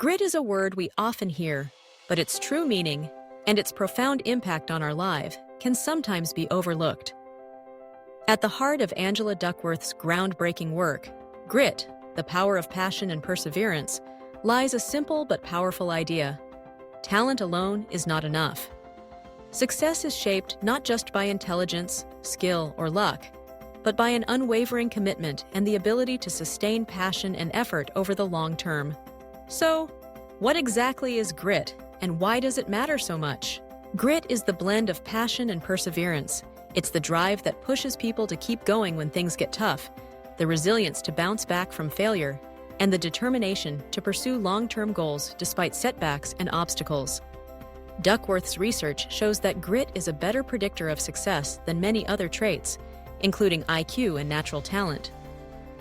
Grit is a word we often hear, but its true meaning and its profound impact on our life can sometimes be overlooked. At the heart of Angela Duckworth's groundbreaking work, Grit, the Power of Passion and Perseverance, lies a simple but powerful idea. Talent alone is not enough. Success is shaped not just by intelligence, skill, or luck, but by an unwavering commitment and the ability to sustain passion and effort over the long term. So, what exactly is grit, and why does it matter so much? Grit is the blend of passion and perseverance. It's the drive that pushes people to keep going when things get tough, the resilience to bounce back from failure, and the determination to pursue long-term goals despite setbacks and obstacles. Duckworth's research shows that grit is a better predictor of success than many other traits, including IQ and natural talent.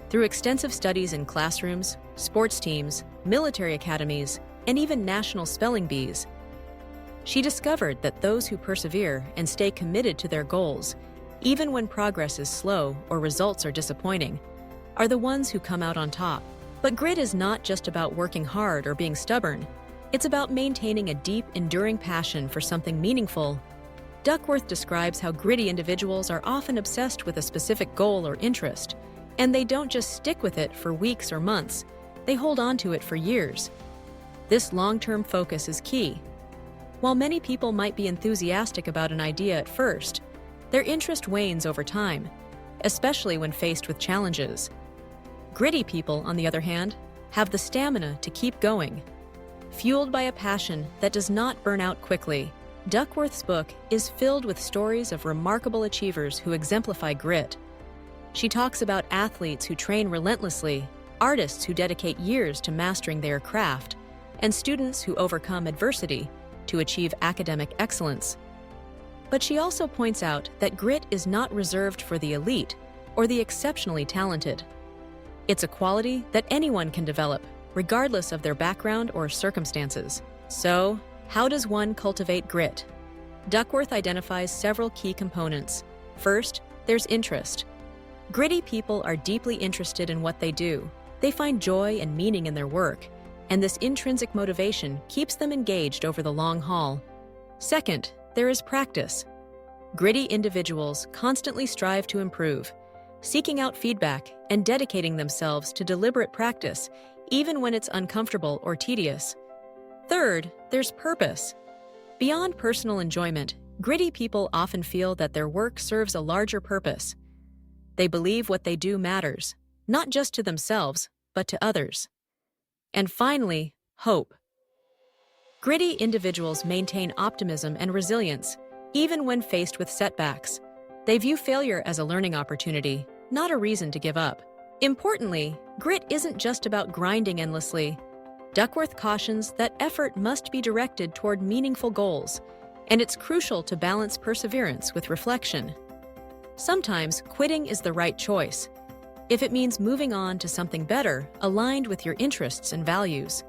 Through extensive studies in classrooms, sports teams, military academies, and even national spelling bees, she discovered that those who persevere and stay committed to their goals, even when progress is slow or results are disappointing, are the ones who come out on top. But grit is not just about working hard or being stubborn. It's about maintaining a deep, enduring passion for something meaningful. Duckworth describes how gritty individuals are often obsessed with a specific goal or interest, and they don't just stick with it for weeks or months, they hold on to it for years. This long-term focus is key. While many people might be enthusiastic about an idea at first, their interest wanes over time, especially when faced with challenges. Gritty people, on the other hand, have the stamina to keep going. Fueled by a passion that does not burn out quickly, Duckworth's book is filled with stories of remarkable achievers who exemplify grit. She talks about athletes who train relentlessly, artists who dedicate years to mastering their craft, and students who overcome adversity to achieve academic excellence. But she also points out that grit is not reserved for the elite or the exceptionally talented. It's a quality that anyone can develop, regardless of their background or circumstances. So, how does one cultivate grit? Duckworth identifies several key components. First, there's interest. Gritty people are deeply interested in what they do. They find joy and meaning in their work, and this intrinsic motivation keeps them engaged over the long haul. Second, there is practice. Gritty individuals constantly strive to improve, seeking out feedback and dedicating themselves to deliberate practice, even when it's uncomfortable or tedious. Third, there's purpose. Beyond personal enjoyment, gritty people often feel that their work serves a larger purpose. They believe what they do matters, not just to themselves, but to others. And finally, hope. Gritty individuals maintain optimism and resilience, even when faced with setbacks. They view failure as a learning opportunity, not a reason to give up. Importantly, grit isn't just about grinding endlessly. Duckworth cautions that effort must be directed toward meaningful goals, and it's crucial to balance perseverance with reflection. Sometimes quitting is the right choice, if it means moving on to something better, aligned with your interests and values.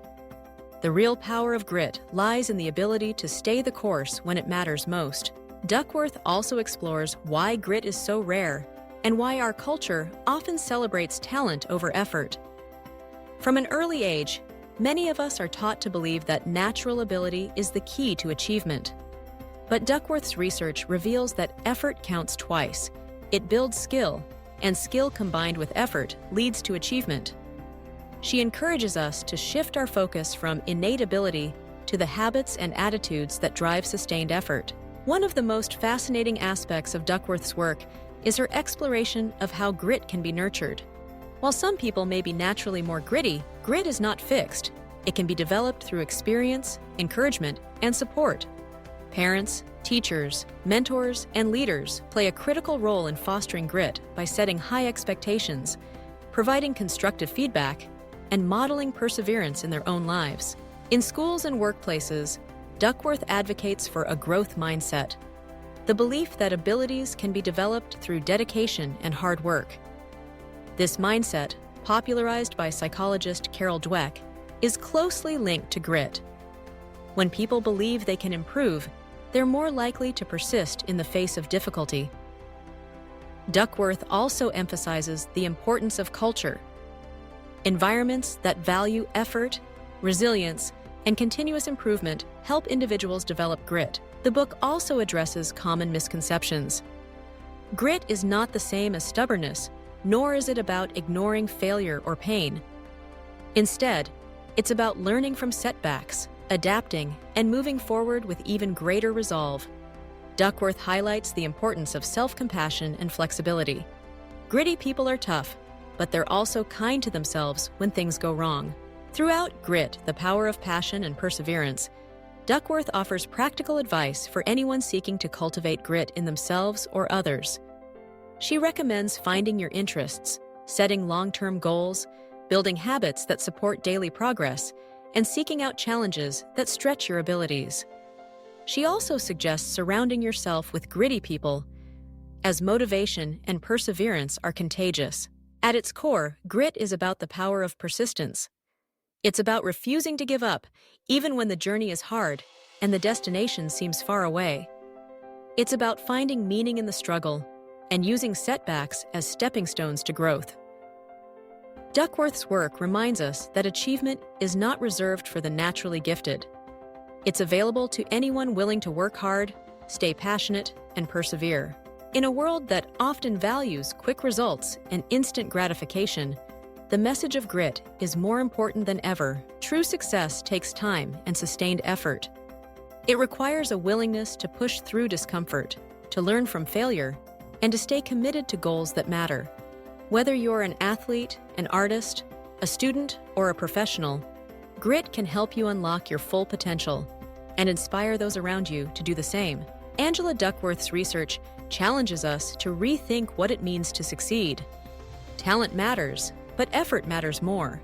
The real power of grit lies in the ability to stay the course when it matters most. Duckworth also explores why grit is so rare and why our culture often celebrates talent over effort. From an early age, many of us are taught to believe that natural ability is the key to achievement. But Duckworth's research reveals that effort counts twice. It builds skill, and skill combined with effort leads to achievement. She encourages us to shift our focus from innate ability to the habits and attitudes that drive sustained effort. One of the most fascinating aspects of Duckworth's work is her exploration of how grit can be nurtured. While some people may be naturally more gritty, grit is not fixed. It can be developed through experience, encouragement, and support. Parents, teachers, mentors, and leaders play a critical role in fostering grit by setting high expectations, providing constructive feedback, and modeling perseverance in their own lives. In schools and workplaces, Duckworth advocates for a growth mindset, the belief that abilities can be developed through dedication and hard work. This mindset, popularized by psychologist Carol Dweck, is closely linked to grit. When people believe they can improve, they're more likely to persist in the face of difficulty. Duckworth also emphasizes the importance of culture. Environments that value effort, resilience, and continuous improvement help individuals develop grit. The book also addresses common misconceptions. Grit is not the same as stubbornness, nor is it about ignoring failure or pain. Instead, it's about learning from setbacks, adapting, and moving forward with even greater resolve. Duckworth highlights the importance of self-compassion and flexibility. Gritty people are tough, but they're also kind to themselves when things go wrong. Throughout Grit, the Power of Passion and Perseverance, Duckworth offers practical advice for anyone seeking to cultivate grit in themselves or others. She recommends finding your interests, setting long-term goals, building habits that support daily progress, and seeking out challenges that stretch your abilities. She also suggests surrounding yourself with gritty people, as motivation and perseverance are contagious. At its core, grit is about the power of persistence. It's about refusing to give up, even when the journey is hard and the destination seems far away. It's about finding meaning in the struggle and using setbacks as stepping stones to growth. Duckworth's work reminds us that achievement is not reserved for the naturally gifted. It's available to anyone willing to work hard, stay passionate, and persevere. In a world that often values quick results and instant gratification, the message of grit is more important than ever. True success takes time and sustained effort. It requires a willingness to push through discomfort, to learn from failure, and to stay committed to goals that matter. Whether you're an athlete, an artist, a student, or a professional, grit can help you unlock your full potential and inspire those around you to do the same. Angela Duckworth's research challenges us to rethink what it means to succeed. Talent matters, but effort matters more.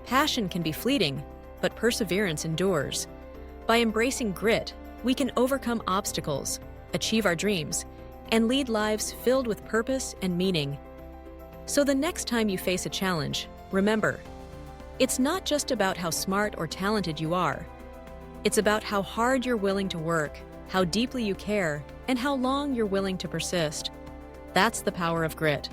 Passion can be fleeting, but perseverance endures. By embracing grit, we can overcome obstacles, achieve our dreams, and lead lives filled with purpose and meaning. So the next time you face a challenge, remember, it's not just about how smart or talented you are. It's about how hard you're willing to work, how deeply you care, and how long you're willing to persist. That's the power of grit.